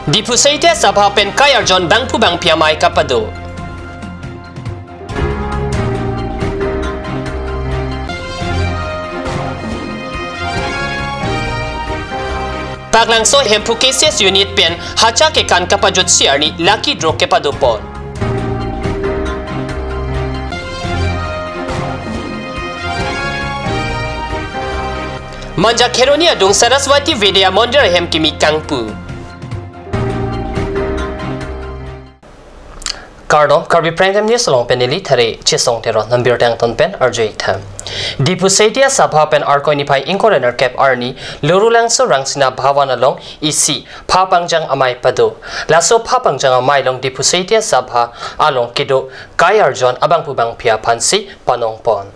Di pusaitia sabha pen kayar John bang pu bang piamai kapado. Paglangso hempu cases unit pen hacha ke kan kapajut siarni lucky draw kepado pon. Manja Keronia dung Saraswati Vidya Mandir hem kimi kangpu. Karbi Prime News long penili thare chisong tero nambir tang ton pen arjay tham. Dipusaitia sabha pen arkoi pai inkorener cap arni lurulang so rangsina bhawana long isi phapangjang amai pado. Laso phapangjang amai long dipusaitia sabha along kido kayar John abang pubang pia pansi panong pon.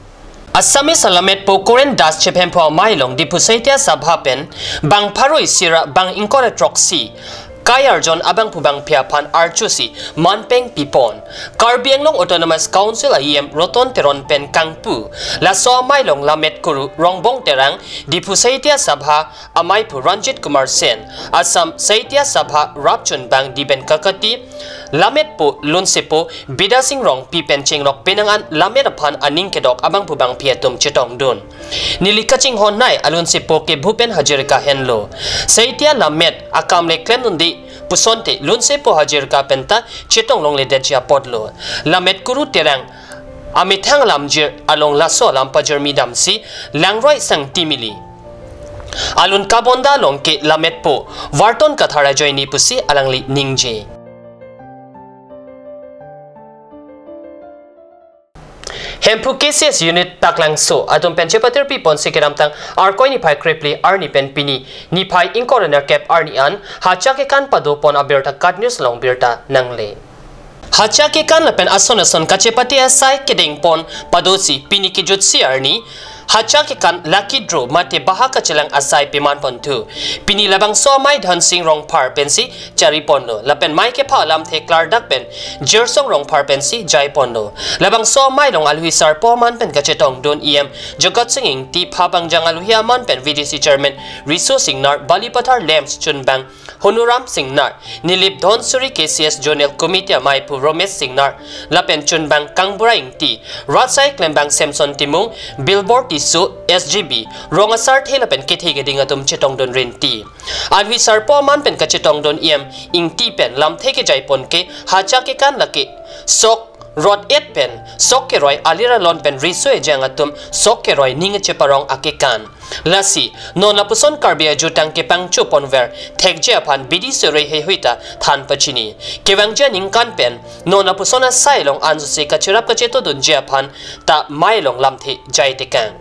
Asami salamet po Korean das chephem po mailong di pusaitia sabhapen bang paroi sira bang inkore troksi kayar John abang pubang piapan archusi manpeng pipon Karbi long Autonomous Council IEM roton teron pen kangpu laso mailong lamet kuru rongbong terang di pusaitia sabha amai pu Ranjit Kumar Sen Assam saitia sabha rapchun bang di ben kakati lamet po lunsepo bidasing rong pipen chinglok penangan lamet apan aning kedok abang pubang piatum chetong dun nilikaching honai alunsepo ke Bhupen Hazarika henlo saitia lamet akamle klenundi pusonte lunsepo Hazarika penta chetong long le dejia podlo lamet kuru terang amithang lamjir along laso lampajer midamsi langroi sang timili alun kabonda long ke lamet po warton kathara joini pusi alangli ningje. Hempu cases unit taklang so adong penchepater pipon sikiram tang arkoi ni pai krepli arni pen pini ni pai inkorener cap arni an hacha ke kan pado pon aberta kat news long birta nangle hacha ke kan lapen ason kachepati asai keding pon padosi pini ki jutsi arni hacha ke kan lucky draw mate baha kachelang asai peman pon tu pini labang so mai dhan sing rong par pensi chari pondo lapen mai ke phalam the klar dak pen jersong rong par pensi jai pondo labang so mai long alhuisar po man pen kachetong don em jogat singing ti phabang jang alhuia man pen VDC chairman Riso Singnar Balipathar Lems Chunbang Honoram Singnar Nilip Dhonsuri KCS Jonel Committee mai pu Romesh Singnar lapen Chunbang Kangburai ti Ratsai Klembang Samson Timung Billboard so SGB rongasar thela pen kethe geding atum chetong don renti alwi sar po man pen ka chetong don em ing ti pen lam theke jai pon ke hacha ke kan lake sok rod et pen sok ke roi alira lon pen riso e jang atum sok ke roi ning cheparong ake kan lasi non lapuson Karbi jutang ke pangchu ponver thekje aphan bidi sore he huita than pachini kewangja ning kan pen non lapusona sailong anju se ka chirap ka cheto don je aphan ta mailong lamthi jai te kan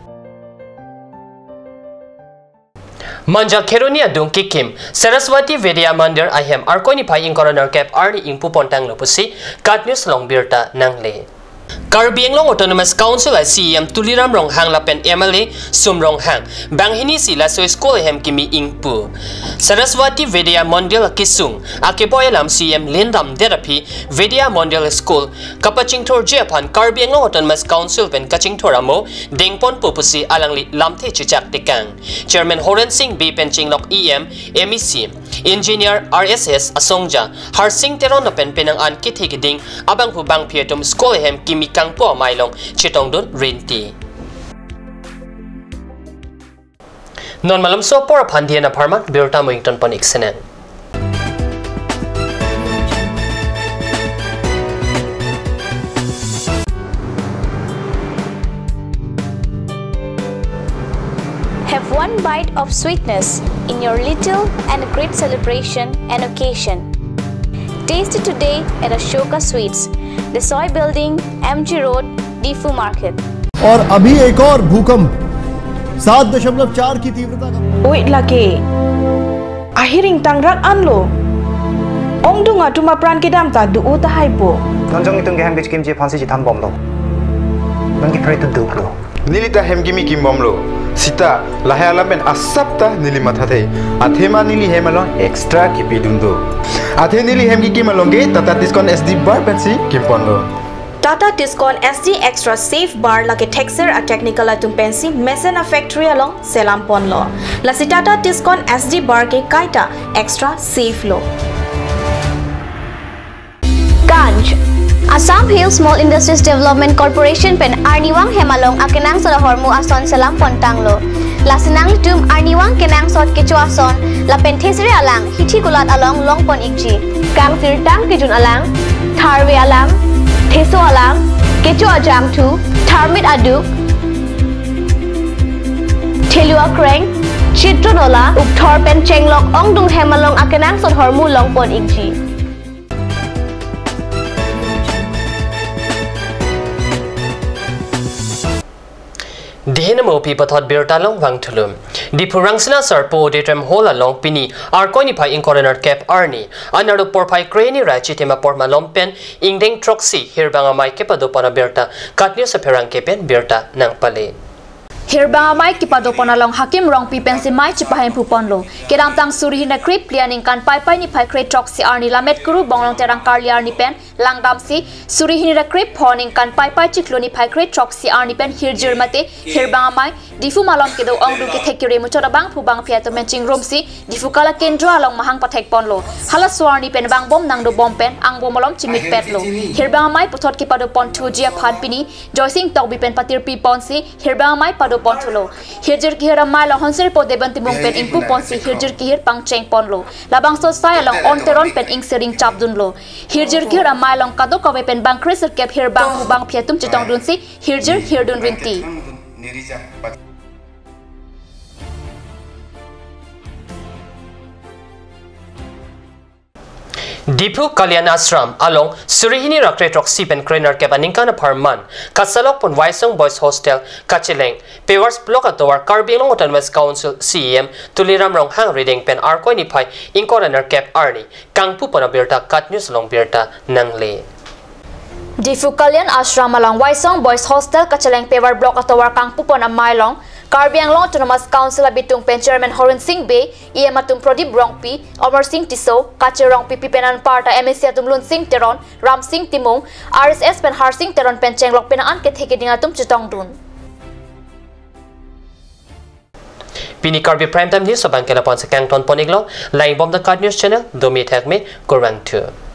Manja Keronia dung kikim Saraswati Vidya Mandir ahem arkoni pai inkorener cap arni ingpu pontang lopusi kat news long birta nangle Karbi long Autonomous Council ICM tuliram rong hang lapen MLA sumrong hang banghini sila so school hem kimi ingpu Saraswati Vidya Mandir kisung akeboy lam CM lindam therapy Vidya Mandir School kapaching thor japan Karbi long Autonomous Council pen kaching thoramo dengpon pupusi alangli lamthe chichak tekang Chairman Horan Singh B penching lok EM MEC Engineer RSS Asongja Harsing teron pen penang an kithigiding abang hubang pietum school hem kimi kang po mailong chitong don renti non malam so por phandiana pharma birta moington pon iksenen Have one bite of sweetness in your little and great celebration and occasion. Taste it today at Ashoka Sweets, the Soy Building, MG Road, Difu Market. और अभी एक और भूकंप 7.4 की तीव्रता का Wait lagi. Ahiring tangrak anlo. Ong dunga tuma pran kedam ta du uta haipo. Nonjong itong geham bitch kimji phansi jitam bomlo. Nongi pray to duklo. Nilita hemgimi kimbomlo. Sita lahayala men asapta nili mathate. Athema nili hemalon extra kipidundo. Athe nili hemgi kimalonge tata discount SD bar pensi kimponlo. Tata Discount SD Extra Safe Bar lagi texture a technical atum pensi Mesena Factory along Selam Ponlo. Lasi Tata Discount SD Bar ke kaita extra safe lo. Ganj. Assam Hill Small Industries Development Corporation pen Arniwang Hemalong akenang sa hormu ason salam pontanglo. Lasinang litum Arniwang kenang sot kecuason la pentesri alang hithi kulat along longpon ikji. Kang sirtang kijun alang, Karbi alang, Teso alang, kecu ajam tu, Tarmit aduk, Telua kreng, Chitronola, Uktor pen chenglok ongdung Hemalong akenang sot hormu longpon ikji. Dihina mo pi pathot birta long wang thulum di purangsna sarpo detrem hola long pini arkoni phai in corner cap arni anaru por phai kreni ra chitema por malompen ingdeng troxy hirbanga mai kepado pana birta katnyo sa perang kepen birta nang pale Hirbanga mai kipado ponalong hakim rong pi pensi mai chipahem puponlo kedam tang surihina krip lianing kan pai pai ni phai kre troxy arni lamet kuru bonglong terang karliar ni pen langdam si surihina krip honing kan pai pai chikloni phai kre troxy arni pen hirjir mate hirbanga mai difu malom kedo ongdu ke thekire muchora bang phu bang phia to menching room si difu kala kendra along mahang pathek ponlo hala swarni pen bang bom nang do bom pen ang bomolom chimit petlo hirbanga mai pothot kipado pon thujia phan pini joising tok bi pen patir pi pon si hirbanga mai pado pontulo hirjir ki hera mai long honsir po debanti mong pen ingpu pon si hirjir ki hir pang cheng ponlo labang so sai along onteron pen ing sering chapdunlo hirjir ki hera mai long kado kawe pen bang krisel kep hir bang hu bang phiatum chitong dun si hirjir hirdun rinti Dipu Kalyan Ashram along Surihini Rakre Troxy pen Krener Kebaningkana Parman Kasalok pon Waisong Boys Hostel Kachileng Pewars Block Atowar Karbi Long West Council CEM Tuliram Rong Hang Reading pen Arkoi ni Pai Inkoraner Kep Arni Kangpu pon Birta Kat News Long Birta Nangle Difu Kalyan Ashram along Waisong Boys Hostel Kachileng Pewar Block Atowar Kangpu pon Mailong Karbi Long Autonomous Council abitung pen Chairman Horin Singh Bay, Iamatum Prodip Rongpi, Omar Singh Tiso, Kache Rongpi Pipenan Parta MSC Atum Lun Singh Teron, Ram Singh Timong, RSS pen Har Singh Teron pen Chenglok penaan ke thekidingatum Chitong Dun. Pini Karbi Primetime News sa Bangkela pon sa Kangton Poniglo, laing bom the Card News Channel, Domi Tekme, Gorang 2.